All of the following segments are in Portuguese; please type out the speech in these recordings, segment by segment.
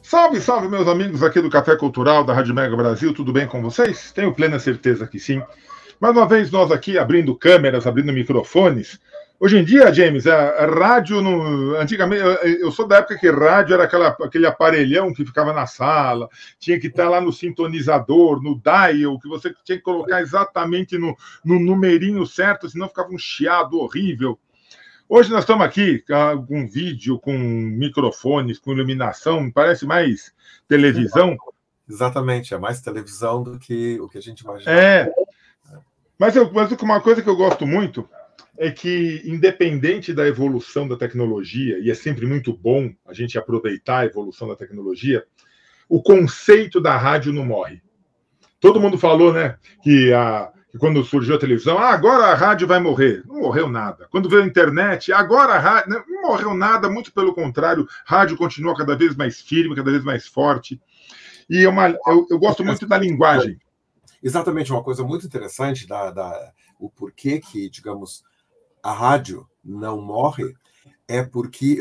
Salve, salve, meus amigos aqui do Café Cultural da Rádio Mega Brasil, tudo bem com vocês? Tenho plena certeza que sim. Mais uma vez, nós aqui abrindo câmeras, abrindo microfones. Hoje em dia, James, a rádio, antigamente, eu sou da época que rádio era aquele aparelhão que ficava na sala, tinha que estar lá no sintonizador, no dial, que você tinha que colocar exatamente no numerinho certo, senão ficava um chiado horrível. Hoje nós estamos aqui com vídeo, com microfones, com iluminação, parece mais televisão. Exatamente, é mais televisão do que o que a gente imagina. Mas uma coisa que eu gosto muito é que, independente da evolução da tecnologia, e é sempre muito bom a gente aproveitar a evolução da tecnologia, o conceito da rádio não morre. Todo mundo falou, né, que quando surgiu a televisão, agora a rádio vai morrer. Não morreu nada. Quando veio a internet, agora a rádio... Não morreu nada, muito pelo contrário. A rádio continua cada vez mais firme, cada vez mais forte. E eu gosto muito da linguagem. Exatamente, uma coisa muito interessante o porquê que, digamos, a rádio não morre é porque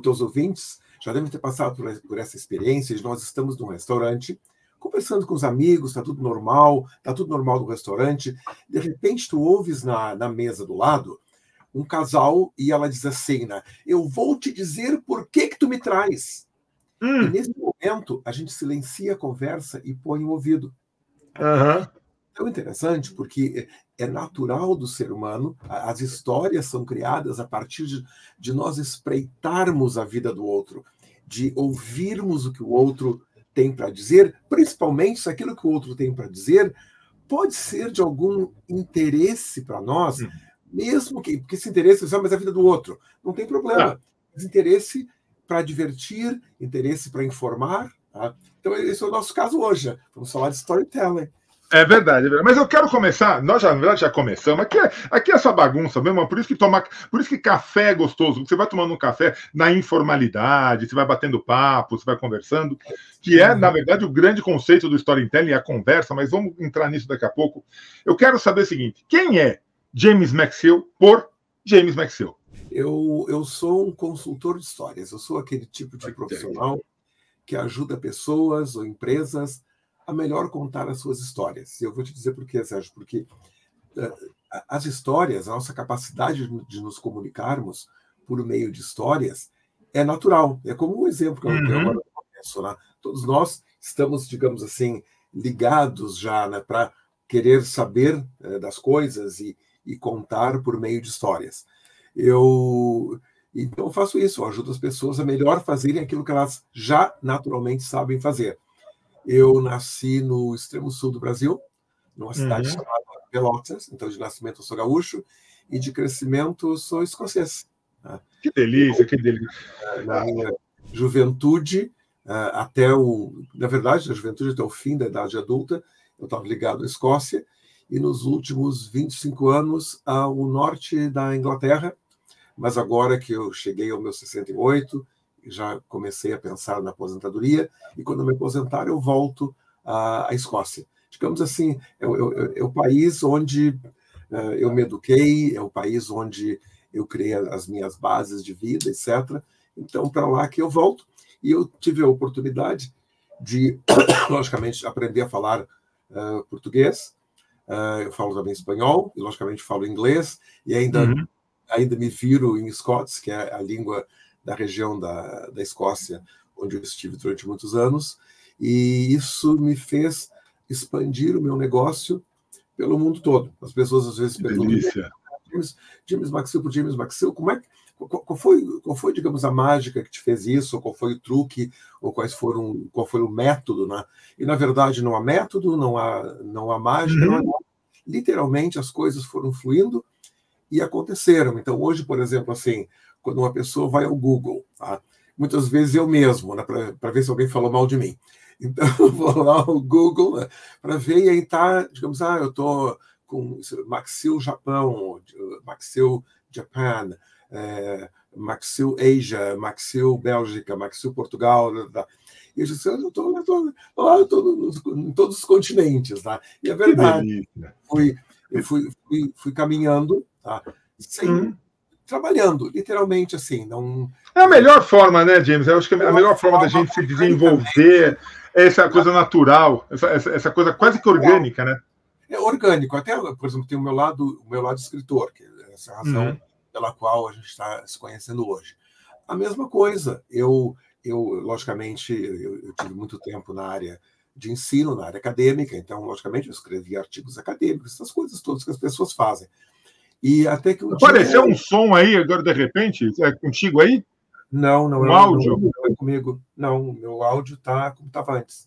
teus ouvintes já devem ter passado por essa experiência. Nós estamos num restaurante conversando com os amigos, está tudo normal no restaurante. De repente, tu ouves na mesa do lado um casal e ela diz assim, né? Eu vou te dizer por que tu me traz. E nesse momento, a gente silencia a conversa e põe o ouvido. Uhum. É interessante porque é natural do ser humano, as histórias são criadas a partir de nós espreitarmos a vida do outro, de ouvirmos o que o outro tem para dizer, principalmente se aquilo que o outro tem para dizer pode ser de algum interesse para nós, mesmo porque esse interesse é mas a vida do outro. Não tem problema. Mas interesse para divertir, interesse para informar. Tá? Então, esse é o nosso caso hoje. Vamos falar de storytelling. É verdade, é verdade. Mas eu quero começar, nós na verdade já começamos, aqui é essa bagunça mesmo, por isso que café é gostoso, você vai tomando um café na informalidade, você vai batendo papo, você vai conversando, que é, na verdade, o grande conceito do storytelling, a conversa, mas vamos entrar nisso daqui a pouco. Eu quero saber o seguinte, quem é James Maxill por James Maxill? Eu sou um consultor de histórias, eu sou aquele tipo de profissional que ajuda pessoas ou empresas a melhor contar as suas histórias. E eu vou te dizer por quê, Sérgio, porque as histórias, a nossa capacidade de nos comunicarmos por meio de histórias é natural. É como um exemplo que eu agora penso, né? Todos nós estamos, digamos assim, ligados já, né, para querer saber das coisas e contar por meio de histórias. Então eu faço isso, eu ajudo as pessoas a melhor fazerem aquilo que elas já naturalmente sabem fazer. Eu nasci no extremo sul do Brasil, numa cidade chamada Pelotas. Então, de nascimento, eu sou gaúcho, e de crescimento, sou escocês. Né? Que delícia, que delícia. Na minha juventude, na verdade, da juventude até o fim da idade adulta, eu estava ligado à Escócia, e nos últimos 25 anos, ao norte da Inglaterra, mas agora que eu cheguei ao meu 68, já comecei a pensar na aposentadoria, e quando eu me aposentar, eu volto à Escócia. Digamos assim, é o país onde eu me eduquei, é o país onde eu criei as minhas bases de vida, etc. Então, para lá que eu volto, e eu tive a oportunidade de, logicamente, aprender a falar português, eu falo também espanhol, e, logicamente, falo inglês, e ainda me viro em Scots, que é a língua da região da Escócia, onde eu estive durante muitos anos, e isso me fez expandir o meu negócio pelo mundo todo. As pessoas às vezes perguntam, James Maxill por James Maxill, qual foi, digamos, a mágica que te fez isso, ou qual foi o truque, ou qual foi o método, né? E, na verdade, não há método, não há mágica, não há nada. Literalmente, as coisas foram fluindo e aconteceram. Então, hoje, por exemplo, assim, quando uma pessoa vai ao Google, tá? Muitas vezes eu mesmo, né, para ver se alguém falou mal de mim. Então, eu vou lá ao Google, né, para ver, e aí tá, digamos, eu estou com Maxill Japão, Maxill Japan, Maxill Asia, Maxill Bélgica, Maxill Portugal, E eu disse, eu estou em todos os continentes. Tá? E é verdade. Eu fui caminhando, tá? Trabalhando, literalmente assim. Não... É a melhor forma, né, James? Eu acho que a melhor forma da gente se desenvolver é essa coisa natural, essa coisa quase que orgânica, né? É orgânico. Até, por exemplo, tem o meu lado escritor, que é essa a razão pela qual a gente está se conhecendo hoje. A mesma coisa. Eu logicamente, eu tive muito tempo na área de ensino, na área acadêmica, então, logicamente, eu escrevi artigos acadêmicos, essas coisas todas que as pessoas fazem. E até que apareceu um som aí, agora, de repente? É contigo aí? Não, áudio? Não é comigo. Não, o meu áudio está como estava antes.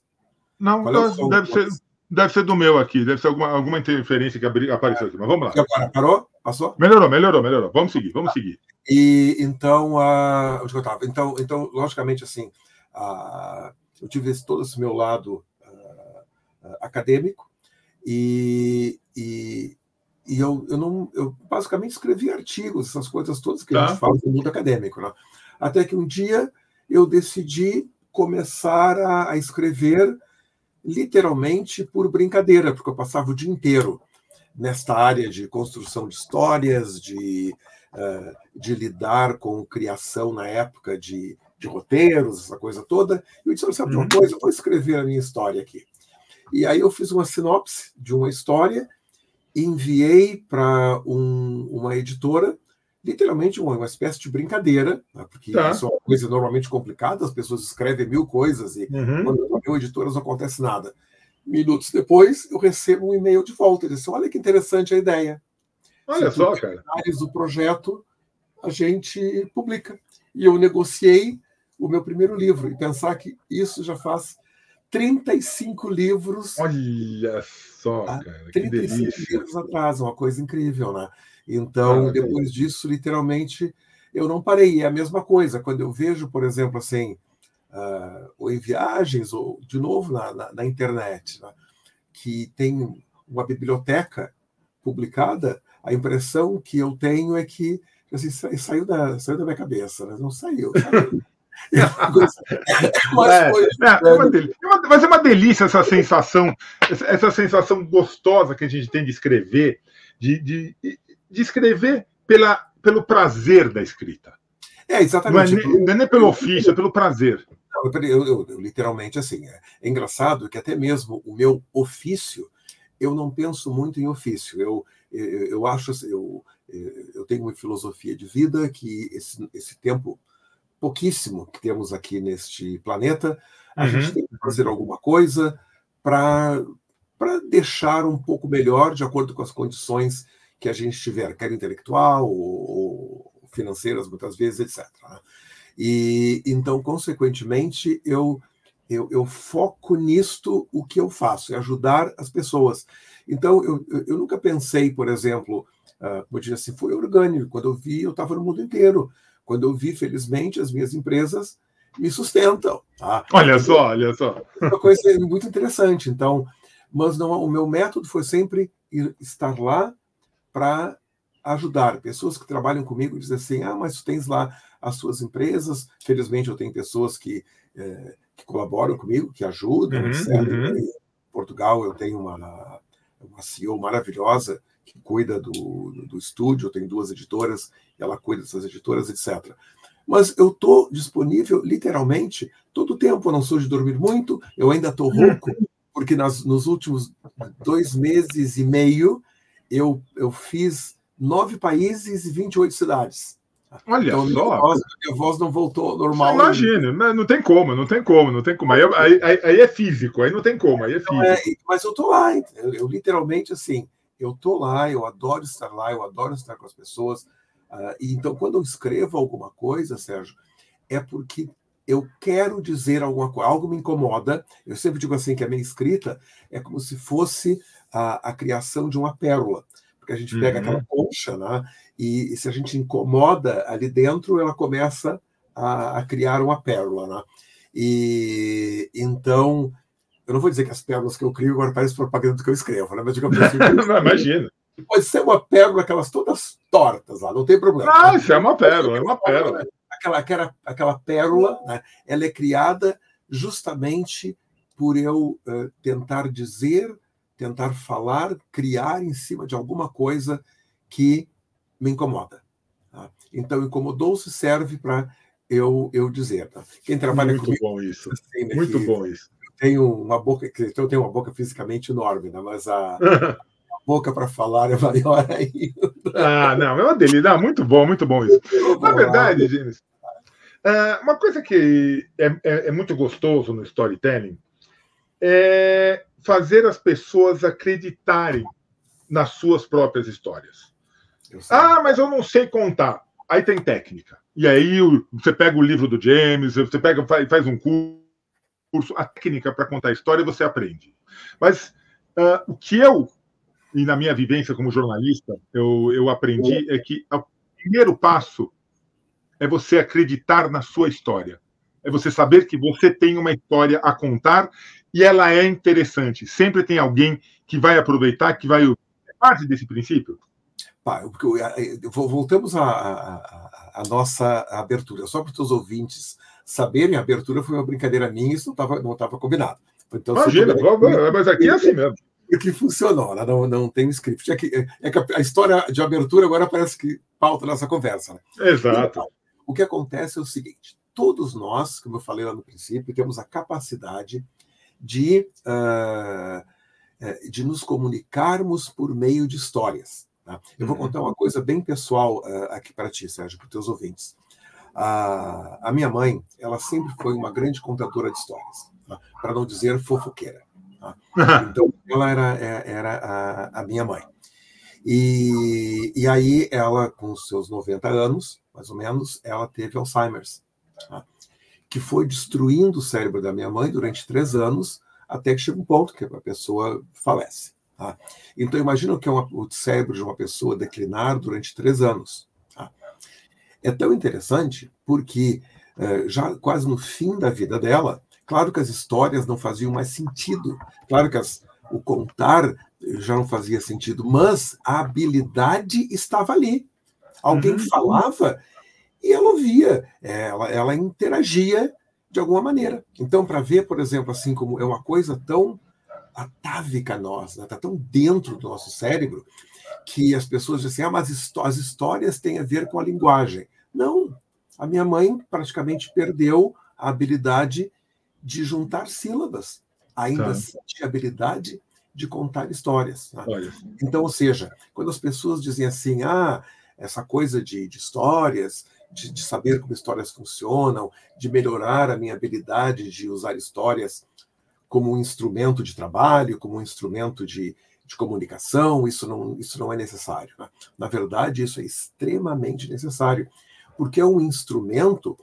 Não, deve ser do meu aqui, deve ser alguma interferência que apareceu aqui, mas vamos lá. E agora, parou? Passou? Melhorou. Vamos seguir. E então, onde eu estava? Então, logicamente, assim, eu tive todo esse meu lado acadêmico e eu basicamente escrevi artigos, essas coisas todas que a gente faz no mundo acadêmico, né? Até que um dia eu decidi começar a escrever literalmente por brincadeira, porque eu passava o dia inteiro nesta área de construção de histórias, de lidar com criação na época de roteiros, essa coisa toda. E eu disse, sabe de uma coisa? Eu vou escrever a minha história aqui. E aí eu fiz uma sinopse de uma história, enviei para uma editora, literalmente uma espécie de brincadeira, né? Porque isso é uma coisa normalmente complicada, as pessoas escrevem 1000 coisas e quando eu editoras não acontece nada. Minutos depois, eu recebo um e-mail de volta, e disse, olha que interessante a ideia. Olha só, cara. Do projeto, a gente publica. E eu negociei o meu primeiro livro, e pensar que isso já faz 35 livros. Olha só, cara, que delícia. 35 livros atrás, uma coisa incrível, né? Então, depois disso, literalmente, eu não parei. É a mesma coisa. Quando eu vejo, por exemplo, assim, ou em viagens, ou de novo na internet, né, que tem uma biblioteca publicada, a impressão que eu tenho é que assim, saiu da minha cabeça, né? Não saiu. Mas é uma delícia essa sensação gostosa que a gente tem de escrever, de escrever pelo prazer da escrita. Exatamente. Não é nem pelo ofício, é pelo prazer. Eu literalmente, assim, é engraçado que até mesmo o meu ofício, eu não penso muito em ofício. Eu acho, eu tenho uma filosofia de vida que esse tempo pouquíssimo que temos aqui neste planeta, a gente tem que fazer alguma coisa para deixar um pouco melhor, de acordo com as condições que a gente tiver, quer intelectual ou financeiras, muitas vezes, etc. E então, consequentemente, eu foco nisto, o que eu faço, é ajudar as pessoas. Então, eu nunca pensei, por exemplo, como eu disse assim, foi orgânico. Quando eu vi, eu estava no mundo inteiro. Quando eu vi, felizmente, as minhas empresas me sustentam. Tá? Olha só. Uma coisa muito interessante. Então, mas não, o meu método foi sempre estar lá para ajudar. Pessoas que trabalham comigo dizem assim, mas tu tens lá as suas empresas. Felizmente, eu tenho pessoas que colaboram comigo, que ajudam, etc. Em Portugal, eu tenho uma CEO maravilhosa que cuida do estúdio, eu tenho 2 editoras, ela cuida dessas editoras, etc. Mas eu estou disponível, literalmente, todo o tempo. Eu não sou de dormir muito, eu ainda estou rouco, porque nos últimos 2 meses e meio eu fiz 9 países e 28 cidades. Olha então, só. Minha voz não voltou ao normal. Imagina, não tem como. Aí é físico, aí não tem como, aí é físico. Mas eu estou lá, eu literalmente, assim, eu estou lá, eu adoro estar lá, eu adoro estar com as pessoas. E então, quando eu escrevo alguma coisa, Sérgio, é porque eu quero dizer alguma coisa, algo me incomoda. Eu sempre digo assim que a minha escrita é como se fosse a criação de uma pérola. Porque a gente pega aquela concha, né? E se a gente incomoda ali dentro, ela começa a criar uma pérola, né? E então, eu não vou dizer que as pérolas que eu crio agora parecem propaganda do que eu escrevo, né? Mas digamos assim, não, imagina. Pode ser uma pérola, aquelas todas tortas lá, não tem problema. Isso é uma pérola, é uma pérola. Aquela pérola, né? Ela é criada justamente por eu tentar dizer, tentar falar, criar em cima de alguma coisa que me incomoda. Tá? Então, incomodou-se serve para eu dizer. Tá? Quem trabalha Muito comigo... bom isso. Assim, né, Muito bom isso. Tenho uma boca, eu tenho uma boca fisicamente enorme, né, mas a boca para falar é maior ainda. Não, é uma delícia. Muito bom isso. Na verdade, James, uma coisa que é muito gostoso no storytelling é fazer as pessoas acreditarem nas suas próprias histórias. Mas eu não sei contar. Aí tem técnica. E aí você pega o livro do James, você faz um curso, a técnica para contar a história você aprende. Mas o que e na minha vivência como jornalista, eu aprendi é que o primeiro passo é você acreditar na sua história. É você saber que você tem uma história a contar e ela é interessante. Sempre tem alguém que vai aproveitar, que vai... É parte desse princípio? Voltamos à nossa abertura. Só para os teus ouvintes saberem, a abertura foi uma brincadeira minha, isso não estava combinado. Então, imagina, mas aqui é assim mesmo. Que funcionou, né? Não tem um script. É que a história de abertura agora parece que pauta nessa conversa. Né? Exato. Então, o que acontece é o seguinte: todos nós, como eu falei lá no princípio, temos a capacidade de nos comunicarmos por meio de histórias. Tá? Eu vou contar uma coisa bem pessoal aqui para ti, Sérgio, para os teus ouvintes. A minha mãe, ela sempre foi uma grande contadora de histórias, tá? Para não dizer fofoqueira. Tá? Então, ela era a minha mãe. E aí, ela, com os seus 90 anos, mais ou menos, ela teve Alzheimer's, tá? Que foi destruindo o cérebro da minha mãe durante 3 anos, até que chega um ponto que a pessoa falece. Tá? Então, imagina o que é o cérebro de uma pessoa declinar durante 3 anos. Tá? É tão interessante porque, já quase no fim da vida dela, claro que as histórias não faziam mais sentido, claro que o contar já não fazia sentido, mas a habilidade estava ali. Alguém falava e ela ouvia, ela interagia de alguma maneira. Então, para ver, por exemplo, assim como é uma coisa tão atávica nossa, está tão dentro do nosso cérebro, que as pessoas dizem assim, mas as histórias têm a ver com a linguagem. Não, a minha mãe praticamente perdeu a habilidade de juntar sílabas, ainda tinha a habilidade de contar histórias. Né? Então, ou seja, quando as pessoas dizem assim, essa coisa de histórias, de saber como histórias funcionam, de melhorar a minha habilidade de usar histórias como um instrumento de trabalho, como um instrumento de comunicação, isso não é necessário. Né? Na verdade, isso é extremamente necessário, porque é um instrumento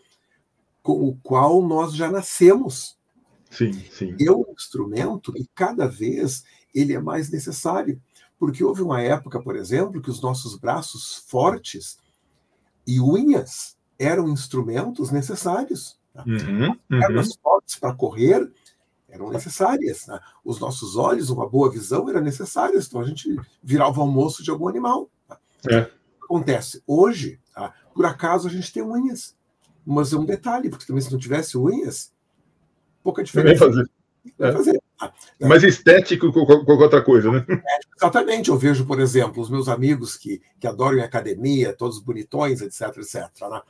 com o qual nós já nascemos. Sim, sim. É um instrumento que cada vez ele é mais necessário, porque houve uma época, por exemplo, que os nossos braços fortes e unhas eram instrumentos necessários. Tá? Pernas fortes para correr eram necessárias. Né? Os nossos olhos, uma boa visão era necessária, então a gente virava o almoço de algum animal. Tá? O que acontece? Hoje, tá? Por acaso, a gente tem unhas. Mas é um detalhe, porque também se não tivesse unhas, pouca diferença. Vai fazer. Mais estético que qualquer outra coisa, né? Exatamente. Eu vejo, por exemplo, os meus amigos que adoram a academia, todos bonitões, etc, etc. Né?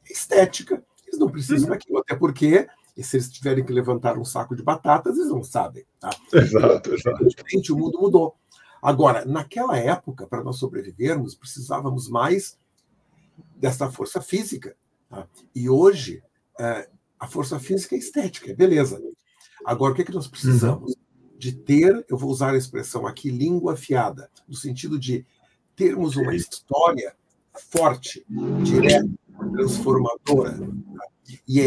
Estética. Eles não precisam daquilo, até porque se eles tiverem que levantar um saco de batatas, eles não sabem. Tá? Exato. O mundo mudou. Agora, naquela época, para nós sobrevivermos, precisávamos mais dessa força física. Tá? E hoje, a força física é estética, é beleza. Agora, o que nós precisamos? De ter, eu vou usar a expressão aqui, língua afiada, no sentido de termos uma história forte, direta, transformadora. Tá? E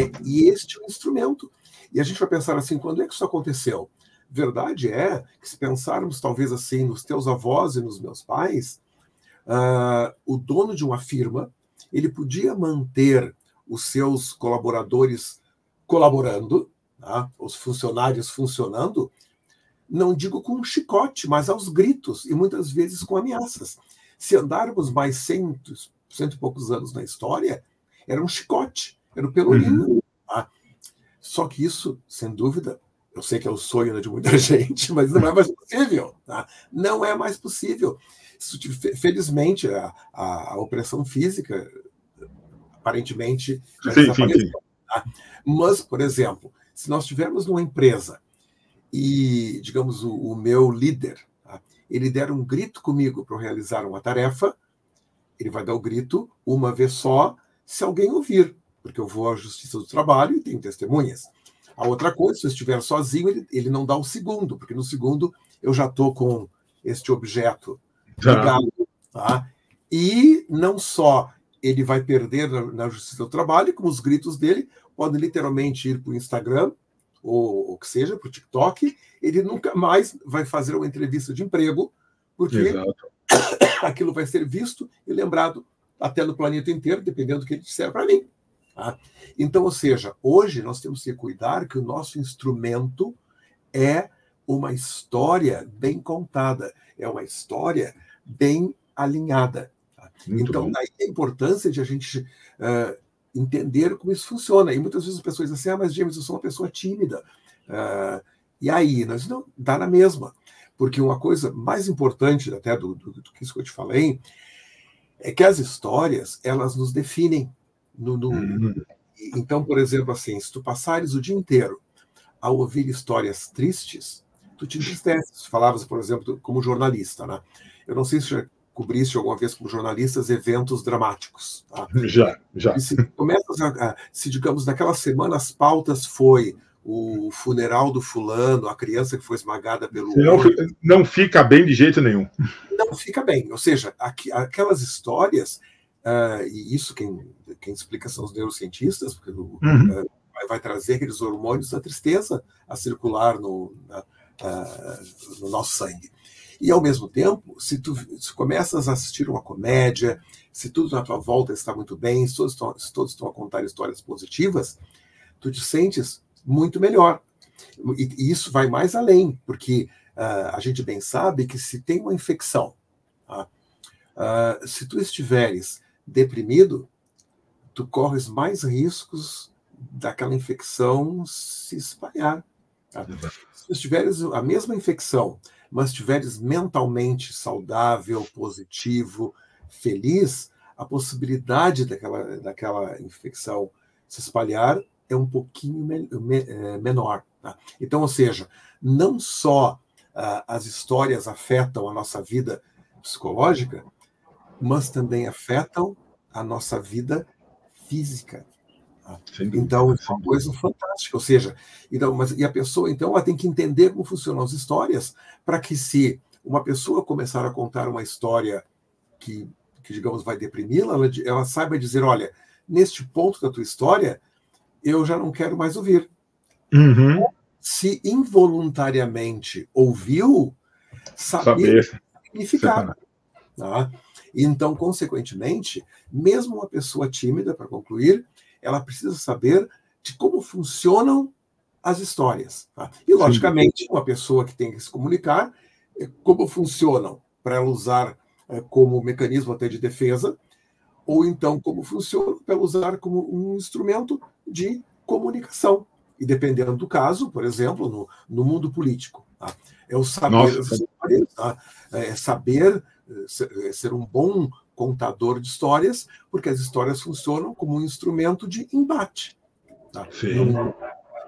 este é o instrumento. E a gente vai pensar assim, quando é que isso aconteceu? Verdade é que se pensarmos talvez assim nos teus avós e nos meus pais, o dono de uma firma, ele podia manter os seus colaboradores colaborando, tá? Os funcionários funcionando, não digo com um chicote, mas aos gritos, e muitas vezes com ameaças. Se andarmos mais cento e poucos anos na história, era um chicote, era o pelourinho. Tá? Só que isso, sem dúvida, eu sei que é o sonho de muita gente, mas não é mais possível. Tá? Não é mais possível. Felizmente, a opressão física, aparentemente, já desapareceu. Tá? Mas, por exemplo, se nós estivermos numa empresa e, digamos, o meu líder, tá? Ele der um grito comigo para realizar uma tarefa, ele vai dar o grito uma vez só, se alguém ouvir, porque eu vou à Justiça do Trabalho e tenho testemunhas. A outra coisa, se eu estiver sozinho, ele não dá o segundo, porque no segundo eu já estou com este objeto ligado. Tá? E não só ele vai perder na Justiça do Trabalho, como os gritos dele podem literalmente ir para o Instagram, ou o que seja, para o TikTok, ele nunca mais vai fazer uma entrevista de emprego, porque aquilo vai ser visto e lembrado até no planeta inteiro, dependendo do que ele disser para mim. Tá? Então, ou seja, hoje nós temos que cuidar que o nosso instrumento é uma história bem contada, é uma história bem alinhada. Tá? Então, daí a importância de a gente entender como isso funciona. E muitas vezes as pessoas dizem assim, mas James, eu sou uma pessoa tímida. E aí? Nós não, dá na mesma. Porque uma coisa mais importante até do que isso que eu te falei é que as histórias, elas nos definem. Então, por exemplo, assim, se tu passares o dia inteiro a ouvir histórias tristes, tu te entristeces. Falavas, por exemplo, como jornalista, né? Eu não sei se já cobriste alguma vez como jornalistas eventos dramáticos. Tá? Já. E se, digamos, naquela semana as pautas foi o funeral do fulano, a criança que foi esmagada pelo... Não fica bem de jeito nenhum. Não fica bem. Ou seja, aquelas histórias, e isso quem explica são os neurocientistas, porque vai trazer aqueles hormônios da tristeza a circular no nosso sangue. E, ao mesmo tempo, se começas a assistir uma comédia, se tudo na tua volta está muito bem, se todos estão a contar histórias positivas, tu te sentes muito melhor. E isso vai mais além, porque a gente bem sabe que se tem uma infecção, se tu estiveres deprimido, tu corres mais riscos daquela infecção se espalhar. Tá? Se tu tiveres a mesma infecção, mas estiveres mentalmente saudável, positivo, feliz, a possibilidade daquela infecção se espalhar é um pouquinho menor. Tá? Então, ou seja, não só as histórias afetam a nossa vida psicológica, mas também afetam a nossa vida física. Tá? Então, é uma coisa fantástica. Ou seja, e a pessoa, então, ela tem que entender como funcionam as histórias para que, se uma pessoa começar a contar uma história que digamos, vai deprimi-la, ela saiba dizer, olha, neste ponto da tua história, eu já não quero mais ouvir. Se involuntariamente ouviu, saber significar. Tá? Então, consequentemente, mesmo uma pessoa tímida, para concluir, ela precisa saber de como funcionam as histórias. Tá? E, logicamente, uma pessoa que tem que se comunicar, como funcionam, para ela usar como mecanismo até de defesa, ou então como funciona para ela usar como um instrumento de comunicação. E dependendo do caso, por exemplo, no mundo político, tá? É o saber as histórias, tá? É saber ser um bom contador de histórias, porque as histórias funcionam como um instrumento de embate. Tá? Então,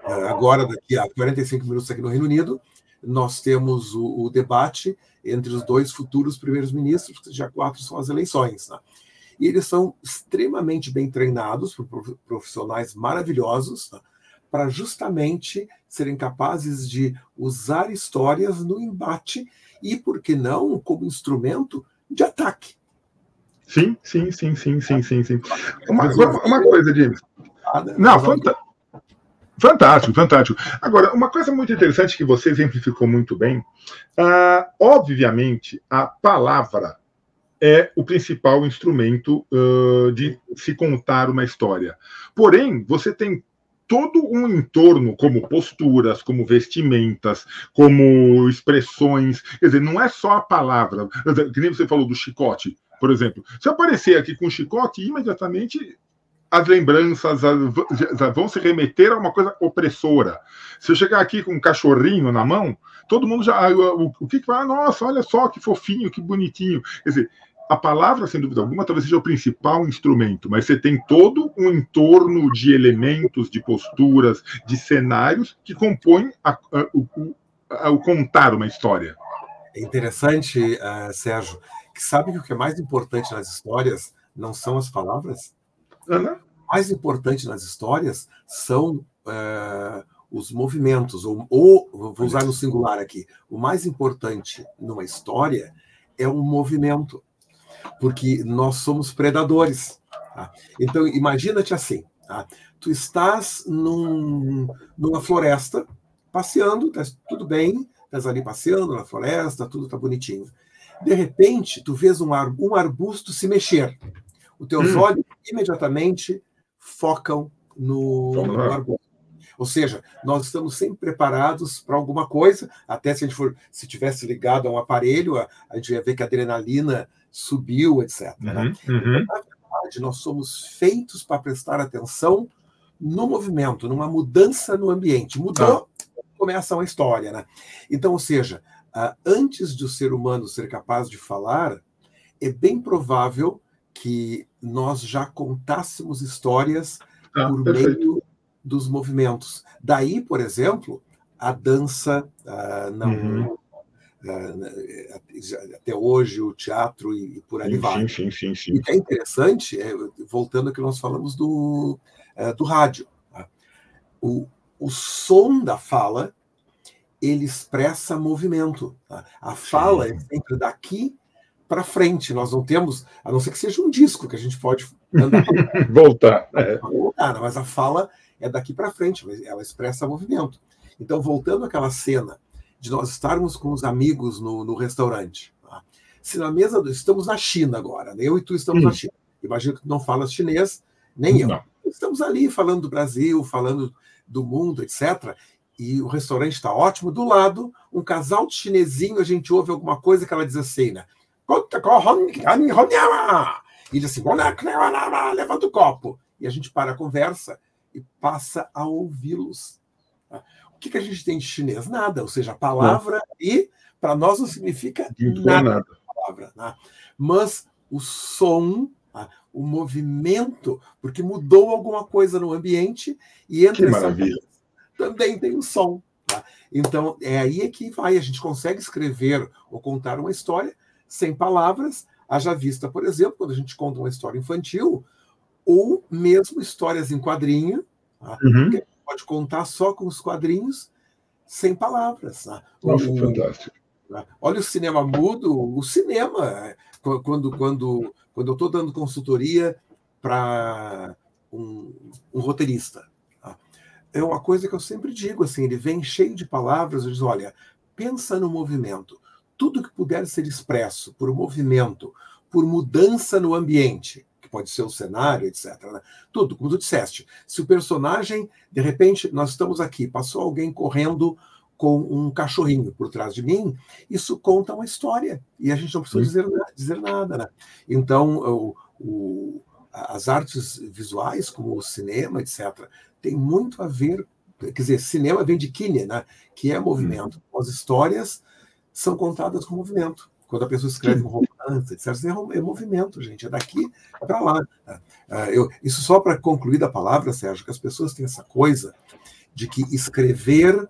agora, daqui a 45 minutos aqui no Reino Unido, nós temos o debate entre os dois futuros primeiros-ministros, porque dia 4 são as eleições. Tá? E eles são extremamente bem treinados por profissionais maravilhosos, tá? Para justamente serem capazes de usar histórias no embate e, por que não, como instrumento de ataque. Sim. Uma coisa, James. Não, fantástico. Agora, uma coisa muito interessante que você exemplificou muito bem, obviamente, a palavra é o principal instrumento de se contar uma história. Porém, você tem todo um entorno, como posturas, como vestimentas, como expressões. Quer dizer, não é só a palavra. Que nem você falou do chicote, por exemplo. Se eu aparecer aqui com chicote, imediatamente as lembranças vão se remeter a uma coisa opressora. Se eu chegar aqui com um cachorrinho na mão, todo mundo já... O que vai? Nossa, olha só que fofinho, que bonitinho. Quer dizer, a palavra, sem dúvida alguma, talvez seja o principal instrumento, mas você tem todo um entorno de elementos, de posturas, de cenários que compõem o contar uma história. É interessante, Sérgio, que sabe que o que é mais importante nas histórias não são as palavras? Ana? O mais importante nas histórias são os movimentos, ou vou usar no singular aqui, o mais importante numa história é um movimento, porque nós somos predadores. Tá? Então, imagina-te assim, tá? Tu estás numa floresta, passeando, tá tudo bem, estás ali passeando na floresta, tudo está bonitinho. De repente, tu vês um arbusto se mexer. Os teus olhos imediatamente focam no arbusto. Ou seja, nós estamos sempre preparados para alguma coisa, até se tivesse ligado a um aparelho, a gente ia ver que a adrenalina subiu, etc. Né? Então, na verdade, nós somos feitos para prestar atenção no movimento, numa mudança no ambiente. Mudou, começa uma história. Né? Então, ou seja, antes de o ser humano ser capaz de falar, é bem provável que nós já contássemos histórias por meio dos movimentos. Daí, por exemplo, a dança, até hoje, o teatro e por aí vai. Sim. E é interessante, voltando ao que nós falamos do rádio. O som da fala, ele expressa movimento. Tá? A fala é sempre daqui para frente. Nós não temos, a não ser que seja um disco que a gente pode andar voltar. Mas a fala é daqui para frente, ela expressa movimento. Então, voltando àquela cena de nós estarmos com os amigos no restaurante. Tá? Se na mesa, estamos na China agora, né? Eu e tu estamos na China. Imagino que tu não falas chinês, nem eu. Estamos ali falando do Brasil, falando do mundo, etc. E o restaurante está ótimo. Do lado, um casal de chinesinho, a gente ouve alguma coisa que ela diz assim, né? E diz assim, levanta o copo. E a gente para a conversa e passa a ouvi-los. O que a gente tem de chinês? Nada. Ou seja, a palavra e para nós não significa nada. Palavra, né? Mas o som, o movimento, porque mudou alguma coisa no ambiente e entre essa também tem o som. Tá? Então, é aí que vai. A gente consegue escrever ou contar uma história sem palavras, haja vista, por exemplo, quando a gente conta uma história infantil, ou mesmo histórias em quadrinho, tá? Que a gente pode contar só com os quadrinhos, sem palavras. Tá? Nossa, fantástico. Olha o cinema mudo, o cinema, quando eu estou dando consultoria para um roteirista, tá? É uma coisa que eu sempre digo, assim, ele vem cheio de palavras, eu digo, olha, pensa no movimento. Tudo que puder ser expresso por movimento, por mudança no ambiente, que pode ser o cenário, etc. Né? Tudo, como tu disseste. Se o personagem, de repente, nós estamos aqui, passou alguém correndo com um cachorrinho por trás de mim, isso conta uma história. E a gente não precisa dizer nada. Né? Então, as artes visuais, como o cinema, etc., tem muito a ver... Quer dizer, cinema vem de kine, né? Que é movimento. As histórias são contadas com movimento. Quando a pessoa escreve um romance, etc., é movimento, gente. É daqui para lá. Isso só para concluir da palavra, Sérgio, que as pessoas têm essa coisa de que escrever...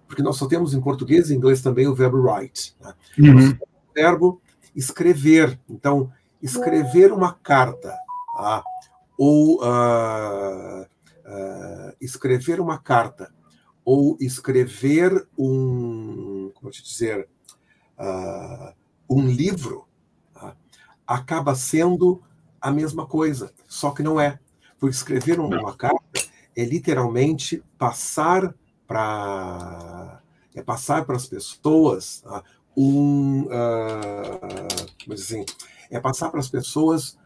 porque nós só temos em português e em inglês também o verbo write. Né? O verbo escrever. Então, escrever uma carta, tá? Ou escrever uma carta, ou escrever como te dizer, um livro, tá? Acaba sendo a mesma coisa, só que não é. Porque escrever uma carta é literalmente passar para as pessoas passar para as pessoas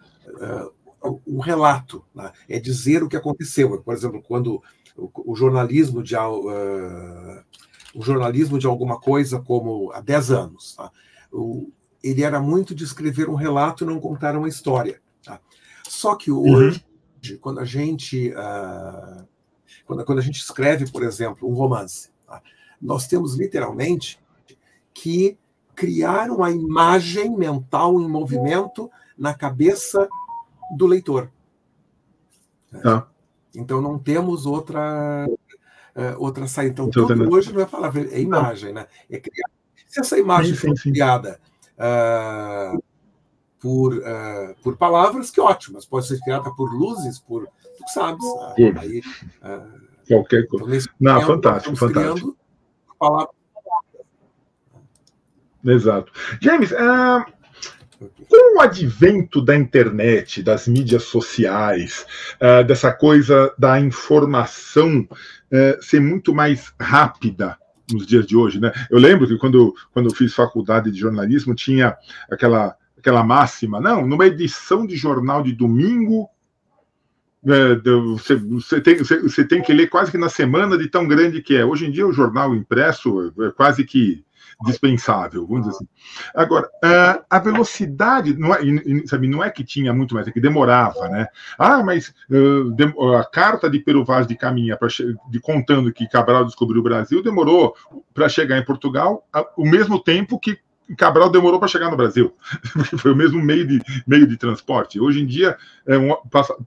um relato, né? É dizer o que aconteceu. Por exemplo, quando o jornalismo de alguma coisa, como há 10 anos, tá? Ele era muito de escrever um relato e não contar uma história. Tá? Só que hoje quando a gente escreve, por exemplo, um romance, tá? Nós temos literalmente que criar uma imagem mental em movimento na cabeça do leitor. Tá. Então não temos outra saída. Então tudo hoje não é palavra, é imagem, né? É criar. Se essa imagem for criada por palavras, que ótimo, mas pode ser criada por luzes, tu sabes. Aí, qualquer coisa. Então, não, fantástico, fantástico. Criando palavras. Exato. James, com o advento da internet, das mídias sociais, dessa coisa da informação ser muito mais rápida nos dias de hoje, né? Eu lembro que quando eu fiz faculdade de jornalismo tinha aquela máxima, não, numa edição de jornal de domingo você tem que ler quase que na semana de tão grande que é. Hoje em dia o jornal impresso é quase que dispensável, vamos dizer assim. Agora, a velocidade não é que tinha muito mais, é que demorava, né? Mas a carta de Pero Vaz de Caminha contando que Cabral descobriu o Brasil demorou para chegar em Portugal o mesmo tempo que Cabral demorou para chegar no Brasil, porque foi o mesmo meio de transporte. Hoje em dia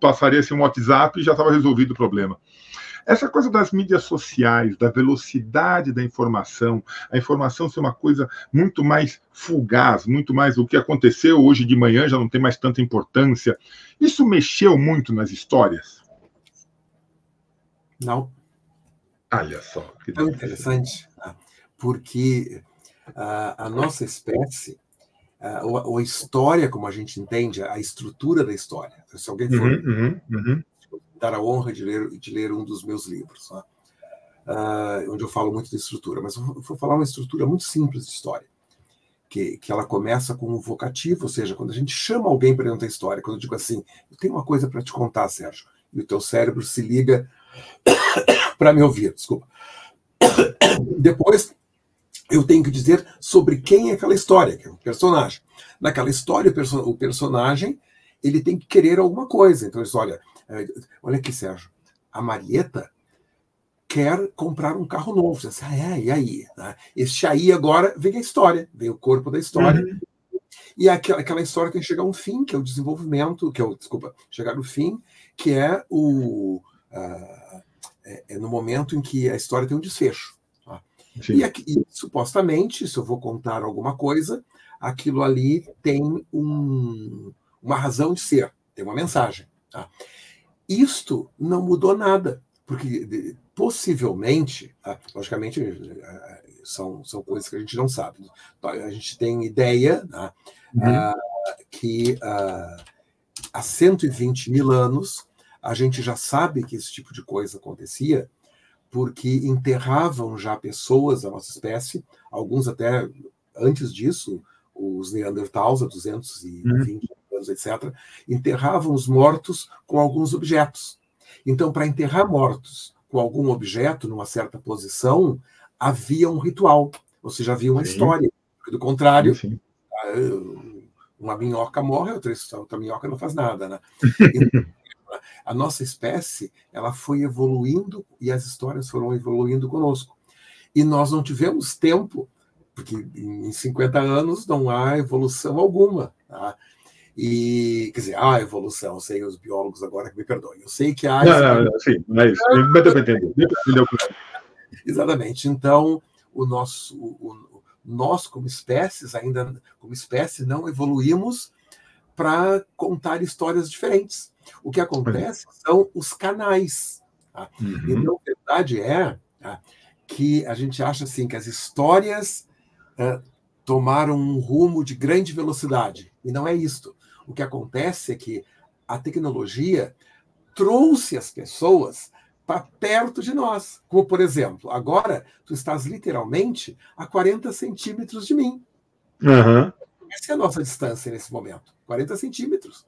passaria a ser um WhatsApp e já estava resolvido o problema. Essa coisa das mídias sociais, da velocidade da informação, a informação ser uma coisa muito mais fugaz, muito mais o que aconteceu hoje de manhã já não tem mais tanta importância. Isso mexeu muito nas histórias? Não. Olha só. Que interessante, porque a nossa espécie, a história, como a gente entende, a estrutura da história. Se alguém for dar a honra de ler um dos meus livros, onde eu falo muito da estrutura, mas eu vou falar uma estrutura muito simples de história, que ela começa com um vocativo, ou seja, quando a gente chama alguém para contar a história, quando eu digo assim, eu tenho uma coisa para te contar, Sérgio, e o teu cérebro se liga para me ouvir, desculpa. Depois, eu tenho que dizer sobre quem é aquela história, que é o personagem. Naquela história, o personagem ele tem que querer alguma coisa. Então, olha aqui, Sérgio, a Marieta quer comprar um carro novo. Você diz, e aí? Este aí agora vem a história, vem o corpo da história. E aquela história tem que chegar a um fim, que é o desenvolvimento, chegar no fim, que é no momento em que a história tem um desfecho. E supostamente, se eu vou contar alguma coisa, aquilo ali tem uma razão de ser, tem uma mensagem. Isto não mudou nada, porque possivelmente, logicamente, são coisas que a gente não sabe. A gente tem ideia que há 120 mil anos a gente já sabe que esse tipo de coisa acontecia, porque enterravam já pessoas da nossa espécie, alguns até antes disso, os Neandertais, há 220 anos, etc., enterravam os mortos com alguns objetos. Então, para enterrar mortos com algum objeto, numa certa posição, havia um ritual, ou seja, havia uma história. Do contrário, uma minhoca morre, outra minhoca não faz nada, né? Então, a nossa espécie, ela foi evoluindo e as histórias foram evoluindo conosco. E nós não tivemos tempo, porque em 50 anos não há evolução alguma. Tá? E, quer dizer, há evolução, sei os biólogos agora que me perdoem. Eu sei que há... sim, não é isso. Mas deu para entender. Exatamente. Então, nós como espécies, como espécie, não evoluímos para contar histórias diferentes. O que acontece são os canais. Tá? Então, a verdade é que a gente acha assim, que as histórias tomaram um rumo de grande velocidade. E não é isto. O que acontece é que a tecnologia trouxe as pessoas para perto de nós. Como, por exemplo, agora tu estás literalmente a 40 centímetros de mim. Essa é a nossa distância nesse momento, 40 centímetros.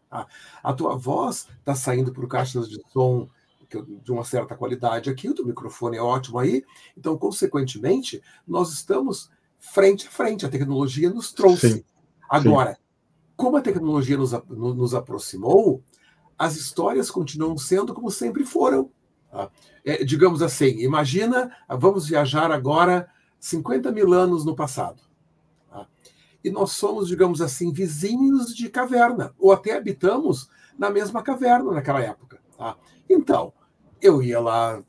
A tua voz está saindo por caixas de som de uma certa qualidade aqui, o teu microfone é ótimo aí, então, consequentemente, nós estamos frente a frente, a tecnologia nos trouxe. Agora, como a tecnologia nos aproximou, as histórias continuam sendo como sempre foram. Tá? Digamos assim, imagina, vamos viajar agora 50 mil anos no passado. Tá? E nós somos, digamos assim, vizinhos de caverna, ou até habitamos na mesma caverna naquela época. Tá? Então, eu ia lá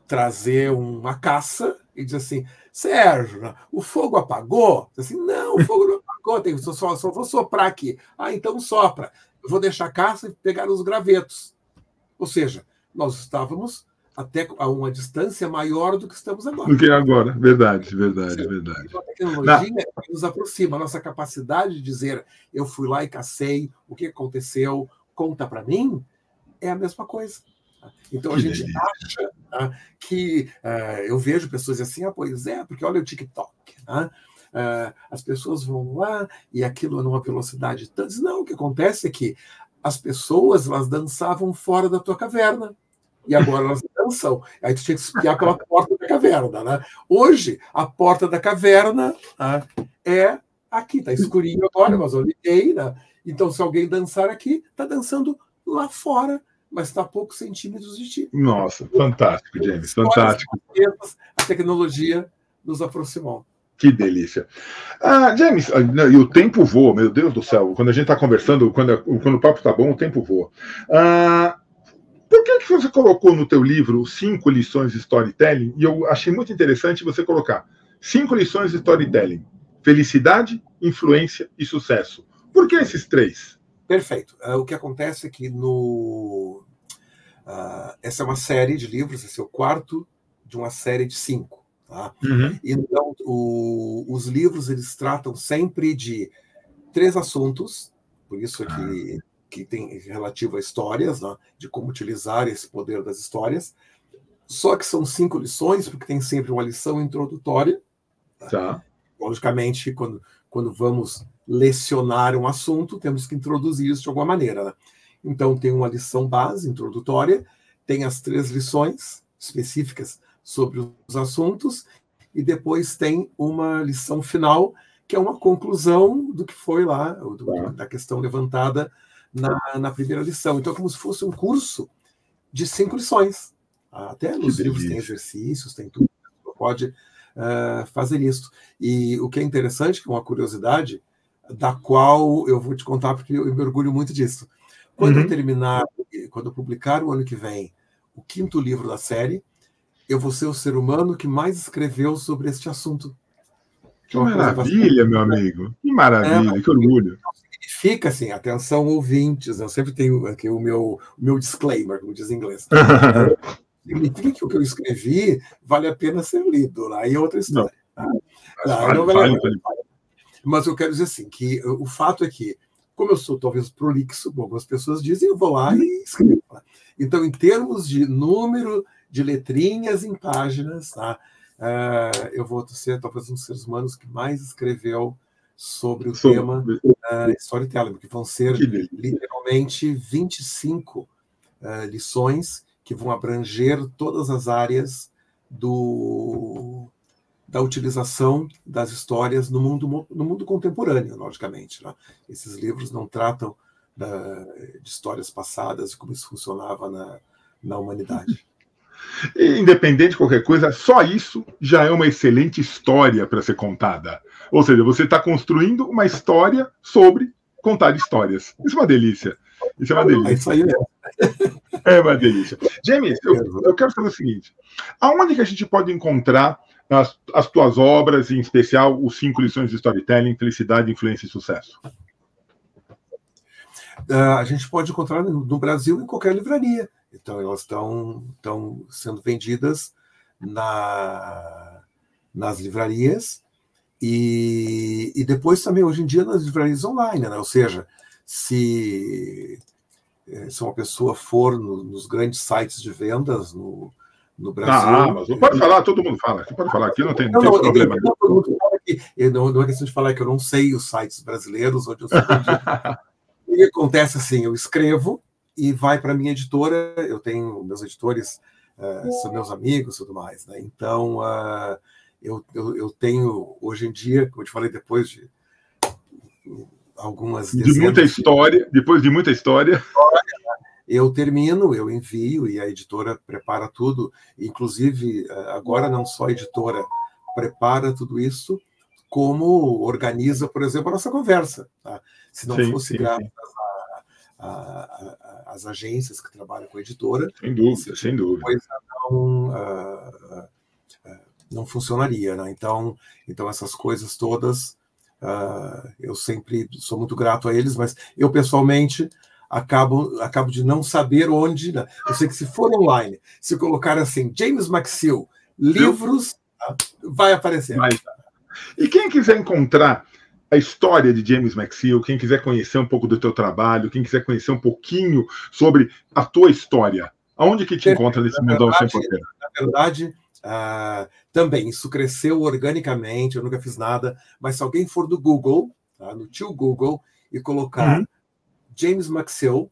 trazer uma caça e dizer assim, Sérgio, o fogo apagou? Assim, não, o fogo não apagou, só vou soprar aqui. Ah, então sopra. Eu vou deixar a caça e pegar os gravetos. Ou seja, nós estávamos até a uma distância maior do que estamos agora. Do que agora, verdade, verdade, verdade. A tecnologia nos aproxima, a nossa capacidade de dizer eu fui lá e cacei, o que aconteceu, conta para mim, é a mesma coisa. Então a gente acha que eu vejo pessoas assim, pois é, porque olha o TikTok, né? As pessoas vão lá e aquilo numa velocidade tão... Não, o que acontece é que as pessoas elas dançavam fora da tua caverna e agora elas dançam. Aí tu tinha que espiar pela porta da caverna, né? Hoje a porta da caverna é aqui, tá escurinho agora, mas eu liguei, né? Então se alguém dançar aqui, tá dançando lá fora, mas está a poucos centímetros de ti. Nossa, fantástico, James, fantástico. A tecnologia nos aproximou. Que delícia. James, e o tempo voa, meu Deus do céu. Quando a gente está conversando, quando o papo está bom, o tempo voa. Por que você colocou no teu livro 5 lições de storytelling? E eu achei muito interessante você colocar 5 lições de storytelling. Felicidade, influência e sucesso. Por que esses 3? Perfeito. O que acontece é que essa é uma série de livros, esse é o 4º de uma série de 5. Tá? Uhum. Então, os livros eles tratam sempre de 3 assuntos, por isso que tem relativo a histórias, né? De como utilizar esse poder das histórias. Só que são 5 lições, porque tem sempre uma lição introdutória. Tá. Logicamente, quando vamos lecionar um assunto, temos que introduzir isso de alguma maneira. Né? Então, tem uma lição base, introdutória, tem as 3 lições específicas sobre os assuntos, e depois tem uma lição final, que é uma conclusão do que foi lá, da questão levantada na primeira lição. Então, é como se fosse um curso de 5 lições. Até nos livros tem exercícios, tem tudo, você pode fazer isso. E o que é interessante, que é uma curiosidade, da qual eu vou te contar, porque eu me orgulho muito disso. Quando eu publicar o ano que vem o 5º livro da série, eu vou ser o ser humano que mais escreveu sobre este assunto. Que maravilha, meu amigo. Que maravilha, que orgulho. Significa, assim, atenção, ouvintes, eu sempre tenho aqui o meu disclaimer, como diz em inglês. Significa que o que eu escrevi vale a pena ser lido. Aí é outra história. Mas eu quero dizer assim, que o fato é que, como eu sou talvez prolixo, como algumas pessoas dizem, eu vou lá e escrevo. Então, em termos de número de letrinhas em páginas, tá? Eu vou ser talvez um dos seres humanos que mais escreveu sobre o tema storytelling, porque vão ser literalmente 25 lições que vão abranger todas as áreas da utilização das histórias no mundo contemporâneo, logicamente. Né? Esses livros não tratam de histórias passadas e como isso funcionava na humanidade. Independente de qualquer coisa, só isso já é uma excelente história para ser contada. Ou seja, você está construindo uma história sobre contar histórias. Isso é uma delícia. Isso é uma delícia. Isso aí mesmo. É uma delícia. James, eu quero saber o seguinte: aonde que a gente pode encontrar as tuas obras, em especial os 5 lições de storytelling, felicidade, influência e sucesso? A gente pode encontrar no Brasil em qualquer livraria. Então, elas estão sendo vendidas nas livrarias e depois também, hoje em dia, nas livrarias online. Né? Ou seja, se uma pessoa for nos grandes sites de vendas no Brasil... mas não pode falar, todo mundo fala. Você pode falar aqui, não tem problema. Não é questão de falar que eu não sei os sites brasileiros onde eu sou vendido. O que acontece assim, eu escrevo e vai para a minha editora, eu tenho meus editores, são meus amigos e tudo mais. Né? Então, eu tenho, hoje em dia, como eu te falei, depois de algumas depois de muita história, Eu termino, eu envio e a editora prepara tudo. Inclusive, agora não só a editora prepara tudo isso, como organiza, por exemplo, a nossa conversa. Tá? Se não fosse graças às agências que trabalham com a editora, sem dúvida, sem dúvida, coisa não funcionaria. Né? Então, essas coisas todas, eu sempre sou muito grato a eles, mas eu, pessoalmente, acabo de não saber onde. Né? Eu sei que se for online, se colocar assim, James McSill, livros, vai aparecer. E quem quiser encontrar a história de James McSill, quem quiser conhecer um pouco do teu trabalho, quem quiser conhecer um pouquinho sobre a tua história, aonde que te encontra nesse mundão sem poder? Na verdade, também, isso cresceu organicamente, eu nunca fiz nada, mas se alguém for do Google, tá, no tio Google, e colocar James McSill,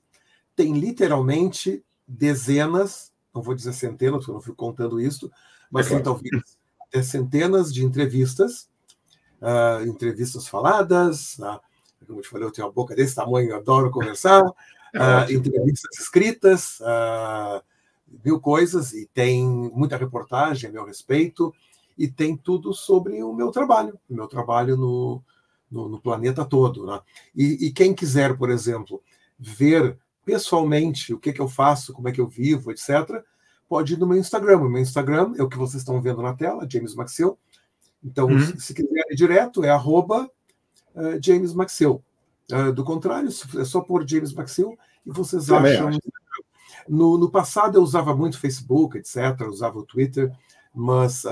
tem literalmente dezenas, não vou dizer centenas, porque eu não fico contando isso, mas tem talvez até centenas de entrevistas, entrevistas faladas, como eu te falei, eu tenho uma boca desse tamanho, eu adoro conversar, entrevistas escritas, 1000 coisas, e tem muita reportagem a meu respeito, e tem tudo sobre o meu trabalho no planeta todo. Né? E quem quiser, por exemplo, ver pessoalmente o que eu faço, como é que eu vivo, etc., pode ir no meu Instagram. O meu Instagram é o que vocês estão vendo na tela, James McSill. Então, se quiser ir direto, é @James McSill. Do contrário, é só pôr James McSill e vocês acham. No passado eu usava muito Facebook, etc., eu usava o Twitter, mas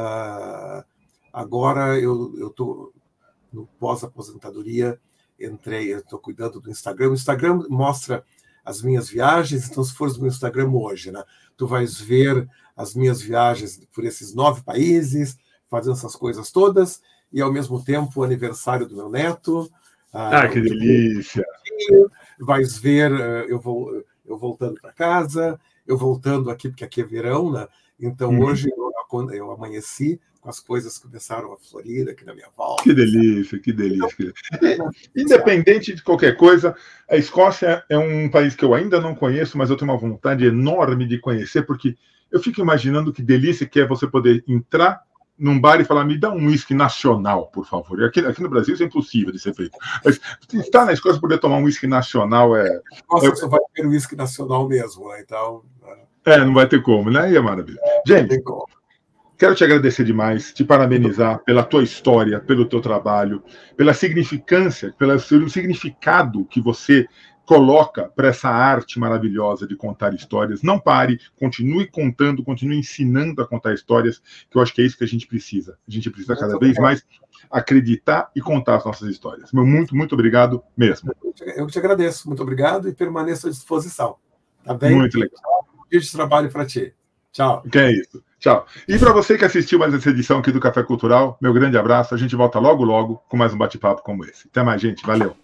agora eu estou no pós-aposentadoria, eu estou cuidando do Instagram. O Instagram mostra as minhas viagens, então se fores no meu Instagram hoje, né, tu vais ver as minhas viagens por esses 9 países, fazendo essas coisas todas, e ao mesmo tempo o aniversário do meu neto. Que delícia! Vais ver eu voltando para casa, eu voltando aqui, porque aqui é verão, né? Então hoje eu amanheci com as coisas que começaram a florir aqui na minha volta. Que delícia, que delícia. Independente de qualquer coisa, a Escócia é um país que eu ainda não conheço, mas eu tenho uma vontade enorme de conhecer, porque eu fico imaginando que delícia que é você poder entrar num bar e falar, me dá um uísque nacional, por favor. Aqui no Brasil isso é impossível de ser feito. Mas estar na Escócia e poder tomar um uísque nacional Nossa, você vai ter uísque nacional mesmo, né? Então... não vai ter como, né? E é maravilha. James, quero te agradecer demais, te parabenizar pela tua história, pelo teu trabalho, pela significância, pelo significado que você coloca para essa arte maravilhosa de contar histórias. Não pare, continue contando, continue ensinando a contar histórias, que eu acho que é isso que a gente precisa. A gente precisa cada vez mais acreditar e contar as nossas histórias. Muito, muito obrigado mesmo. Eu te agradeço, muito obrigado e permaneço à disposição. Tá bem? Muito legal. Um dia de trabalho para ti. Tchau. Que é isso. Tchau. E para você que assistiu mais essa edição aqui do Café Cultural, meu grande abraço. A gente volta logo, logo com mais um bate-papo como esse. Até mais, gente. Valeu.